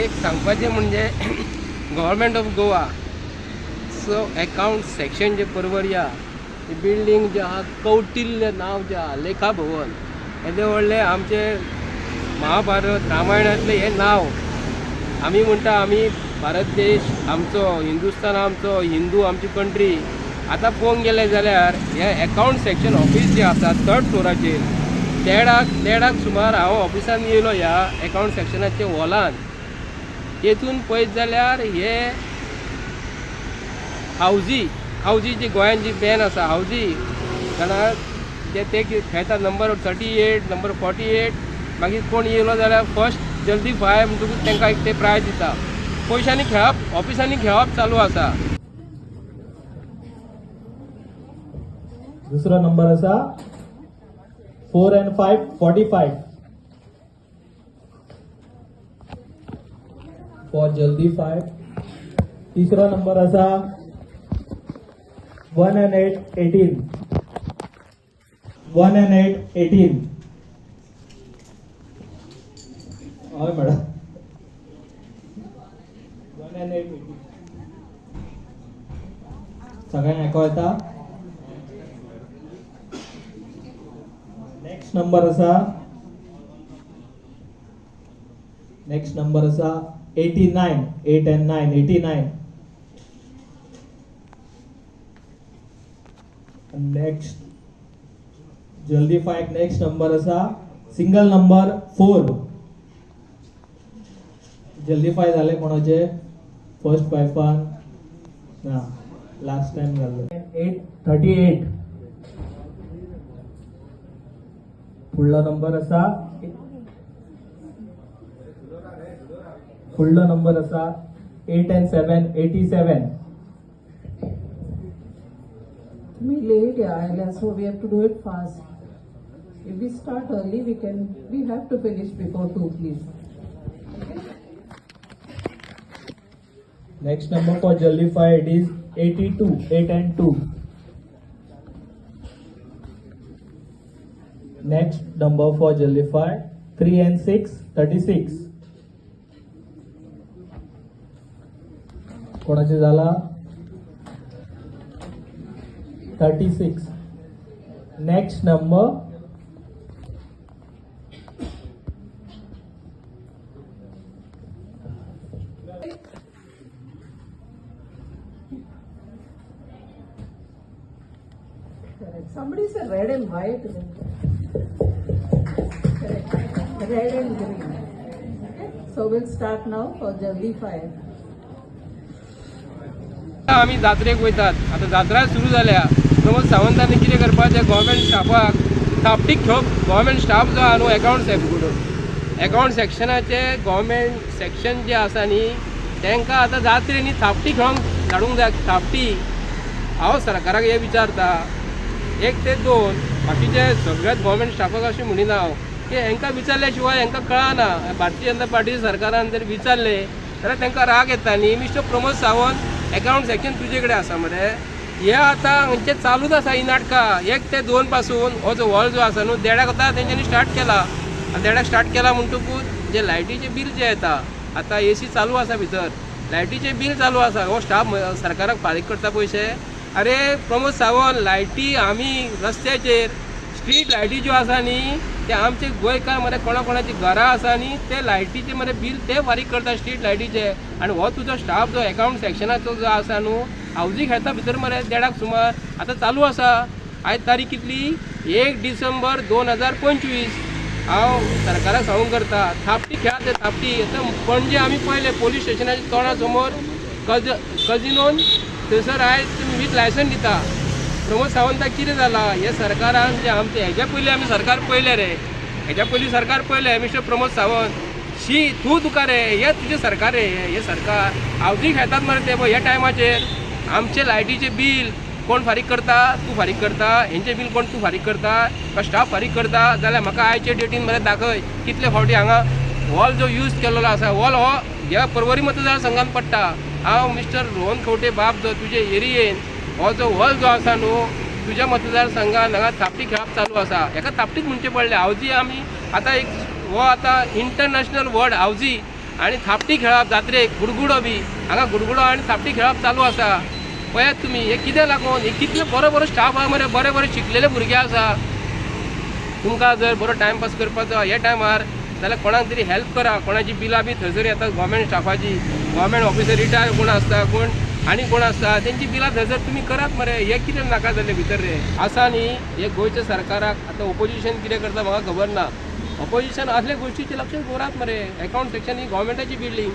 एक सांगपाचें म्हणजे government of Goa so account section जे परवरिया बिल्डींग जे आहा कौटिल्य नांव जे आहा लेखा भवन हेजे व्हडले आमचे महाभारत रामायणातले हे नाव आमी म्हणटा आमी भारत देश आमचो हिंदुस्तान आमचो हिंदू आमची कंट्री आतां पळोवंक गेले जाल्यार हे अकाउंट सेक्शन ऑफिस जे आसा 3rd फ्लोराचेर देडाक सुमार हांव ऑफिसान येयलो ह्या अकाउंट सेक्शनाच्या हॉलान तेतून पळयत जाल्यार हे हावजी जी गोंयांत जी बॅन आसा हावजी जाणा ते खेळटा नंबर 38 नंबर 48 मागीर कोण येयलो जाल्यार फर्स्ट जल्दी फाय म्हणटकूच तांकां एक ते प्रायज दिता पयशांनी खेळप ऑफिसांनी खेळप चालू आसा. दुसरो नंबर आसा 4 and 5 45 फॉर जल्दी 5. तिसरो नंबर आसा 1 and 8 18 1 and 8 18 हय मॅडम 1 and 8 18 सगळ्यांक आयको येता. नेक्स्ट नंबर आसा 89 8 and 9 89. नेक्स्ट जल्दी फायक नेक्स्ट नंबर आसा सिंगल नंबर 4. जल्दी फाय झाले कोणाचे फर्स्ट फायफान ना लास्ट टाइम घाल्लो 838. फुडलो नंबर आसा 8 and 7 87. We late yeah, so we have to do it fast. If we start early, we have to finish before 2, please. Next number for Jaldi 5 it is 82 8 and 2. Next number for Jaldi 5 3 and 6 36. कोणाचे झाला 36. Next number Somebody said red and white. Correct. Red and green. Okay. So we'll start now for Jaldi 5. आमी जात्रेक वयतात आतां जात्रा सुरू जाल्या प्रमोद सावंतांनी कितें करपाचें गव्हर्मेंट स्टाफाक थापटीक घेवप गव्हर्मेंट स्टाफ जो आहा न्हू अकाउंट सेक्शनाचे गव्हर्मेंट सेक्शन जे आसा न्ही तांकां आतां जात्रेनी थापटी घेवंक धाडूंक जाय. थापटी हांव सरकाराक हें विचारता 1 ते 2 बाकीचे सगळ्यात गव्हर्मेंट स्टाफाक अशें म्हणिना हांव की हांकां विचारल्या शिवाय हांकां कळना. भारतीय जनता पार्टी सरकारान जर विचारलें जाल्यार तांकां राग येता न्ही. Mister Pramod Sawant account section तुजे कडेन आसा मरे हे आतां हांचे चालूच आसा ही नाटकां 1 ते 2 पासून हो जो हॉल जो आसा न्हू देडाक आतां तेंच्यांनी स्टार्ट केला. देडाक स्टार्ट केला म्हणटकूच जे लायटीचे बील जे येता आतां AC चालू आसा भितर लायटीचे बील चालू आसा हो स्टाफ सरकाराक फारीक करता पयशे. अरे प्रमोद सावंत लायटी आमी रस्त्याचेर स्ट्रीट लायटी ज्यो आसा न्ही ते आमचे गोंयकार मरे कोणाची घरां आसा न्ही ते लायटीचे मरे बील ते फारीक करता स्ट्रीट लायटीचे. आनी हो तुजो स्टाफ जो अकाउंट सेक्शनाचो जो आसा न्हू हावजी खेळटा भितर मरे देडाक सुमार आतां चालू आसा. आयज तारीख कितली 1 डिसेंबर 2025. हांव सरकाराक सांगूंक करता थापटी खेळा ते थापटी. आतां पणजे आमी पळयले पोलीस स्टेशनाच्या तोंडा समोर कजिनोन थंयसर आयज वीथ लायसन दिता. प्रमोद सावंताक कितें जालां हे सरकारान जे आमचे हेज्या पयलीं आमी सरकार पळयलें रे हेज्या पयलीं सरकार पळयलें मिस्टर प्रमोद सावंत शी तुका रे हे तुजें सरकार रे हे सरकार हावजी खेळटात मरे ते ह्या टायमाचेर आमचे लायटीचे बील कोण फारीक करता तूं फारीक करता हेंचें बील कोण तूं फारीक करता का स्टाफ फारीक करता जाल्यार म्हाका आयचे डेटीन मरे दाखय कितले फावटी हांगा हॉल जो यूज केल्लो आसा हॉल हो ह्या परवरी मतदारसंघात पडटा. हांव मिस्टर रोहन खंवटे बाब जो तुजे एरियेन हो जो हॉल जो आसा न्हू तुज्या मतदारसंघात हांगा थापटी खेळप चालू आसा. हाका थापटीच म्हणचें पडलें. हावजी आमी आतां एक हो आतां इंटरनॅशनल वर्ड हावजी आनी थापटी खेळप जात्रेक गुडगुडो बी हांगा गुडगुडो आनी थापटी खेळप चालू आसा पळयात तुमी हे कितें लागून हे कितले बरो बरो स्टाफ आहा मरे बरे बरे शिकलेले भुरगे आसा तुमकां जर बरो टायमपास करपाचो हे टायमार जाल्यार कोणाक तरी हेल्प करा कोणाची बिलां बी थंयसर येतात गव्हर्मेंट स्टाफाची गव्हर्मेंट ऑफिसर रिटायर कोण आसता कोण आनी कोण आसता तेंची बिलां थंयसर तुमी करात मरे हे कितें नाका जालें भितर रे आसा न्ही हे गोंयच्या सरकाराक आतां ओपोजिशन कितें करता म्हाका खबर ना ऑपोजिशन असल्या गोष्टीचे लक्ष दवरात मरे अकाउंट सेक्शन ही गव्हर्मेंटाची बिल्डींग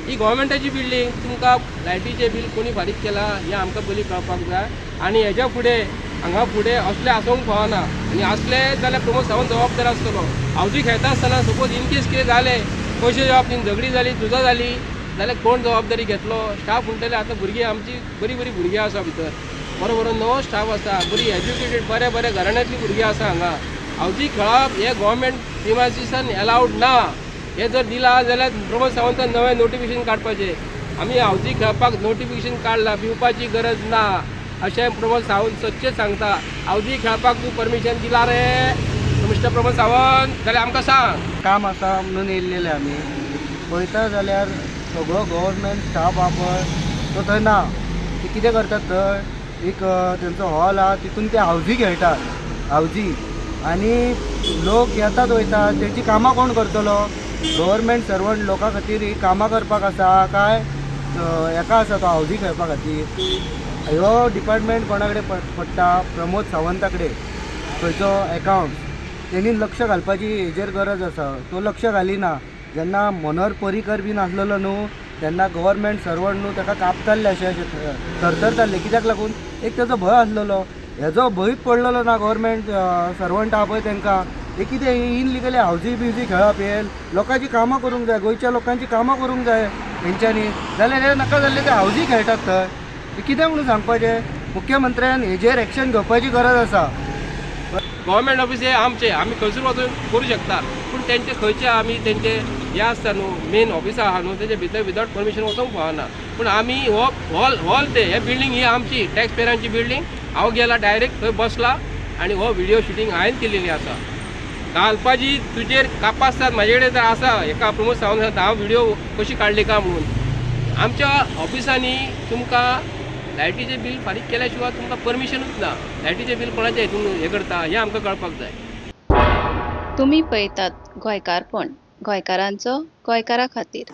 ही गव्हर्मेंटाची बिल्डींग तुमकां लायटीचें बील कोणी फारीक केला हें आमकां पयलीं कळपाक जाय आनी हेज्या फुडें हांगा फुडें असलें आसूंक फावना आनी असले जाल्यार प्रमोद सावंत जबाबदार आसतलो हावजी खेळटा आसतना सपोज इन केस कितें जालें पयशे जबाब तीन झगडी जाली झुजा जाली जाल्यार कोण जबाबदारी घेतलो स्टाफ म्हणटले आतां भुरगीं आमची बरीं बरीं भुरगीं आसा भितर बरो बरो नवो स्टाफ आसा बरी एज्युकेटेड बरे बरे घराण्यांतलीं भुरगीं आसा हांगा हावजी खेळप हे गव्हर्मेंट प्रिमायसेसान एलावड ना हे जर दिला जाल्यार प्रमोद सावंतान नवें नोटिफिकेशन काडपाचें आमी हावजी खेळपाक नोटिफिकेशन काडला पिवपाची गरज ना अशें प्रमोद सावंत सच्चें सांगता हावजी खेळपाक तूं परमिशन दिला रे मिस्टर प्रमोद सावंत जाल्यार आमकां सांग काम आसा म्हणून येयल्लेले आमी पळयता जाल्यार सगळो गव्हर्मेंट स्टाफ आहा पळय तो थंय ना ते कितें करतात थंय एक तेंचो हॉल आहा तितून ते हावजी खेळटात हावजी आनी लोक येतात वयतात तेची कामां कोण करतलो गव्हर्मेंट सर्वंट लोकां खातीर ही कामां करपाक आसा काय हेका आसा तो हावजी खेळपा खातीर ह्यो डिपार्टमेंट कोणा कडेन पडटा प्रमोद सावंता कडेन खंयचो अकावंट तेणी लक्ष घालपाची हेजेर गरज आसा तो लक्ष घालिना जेन्ना मनोहर पर्रीकर बीन आसलेलो न्हू तेन्ना गव्हर्मेंट सर्वंट न्हू ताका कापताले अशें थरथरताले कित्याक लागून एक तेजो भंय आसलेलो हेजो भंयच पडलेलो ना गव्हर्मेंट सर्वंट आहा पळय तांकां हे कितें इनलिगली हावजी बिवजी खेळप हे लोकांची कामां करूंक जाय गोंयच्या लोकांची कामां करूंक जाय तेंच्यांनी जाल्यार हे नाका जाल्ले ते हावजी खेळटात थंय हे कितें म्हणून सांगपाचें मुख्यमंत्र्यान हेजेर एक्शन घेवपाची गरज आसा गव्हर्मेंट ऑफिस हे आमचे आमी खंयसर वचून करूं शकता पूण तेंचे खंयचे आमी तेंचे हे आसता न्हू मेन ऑफिसां आहा न्हू तेजे भितर विदावट परमिशन वचूंक फावना पूण आमी हो हॉल ते हे बिल्डींग ही आमची टॅक्स पेयरांची बिल्डींग हांव गेला डायरेक्ट थंय बसला आनी हो व्हिडिओ शुटींग हांवें केलेली आसा घालपाची तुजेर कापां आसतात म्हाजे कडेन तर आसा एका प्रमोद सावंत सांगता हांव व्हिडिओ कशी काडली काय म्हणून आमच्या ऑफिसांनी तुमकां लायटीचें बील फारीक केल्या शिवाय तुमकां परमिशनूच ना लायटीचें बील कोणाचें हितून हें करता हें आमकां कळपाक जाय तुम्ही पळयतात गोंयकारपण गोंयकारांचो गोंयकारा खातीर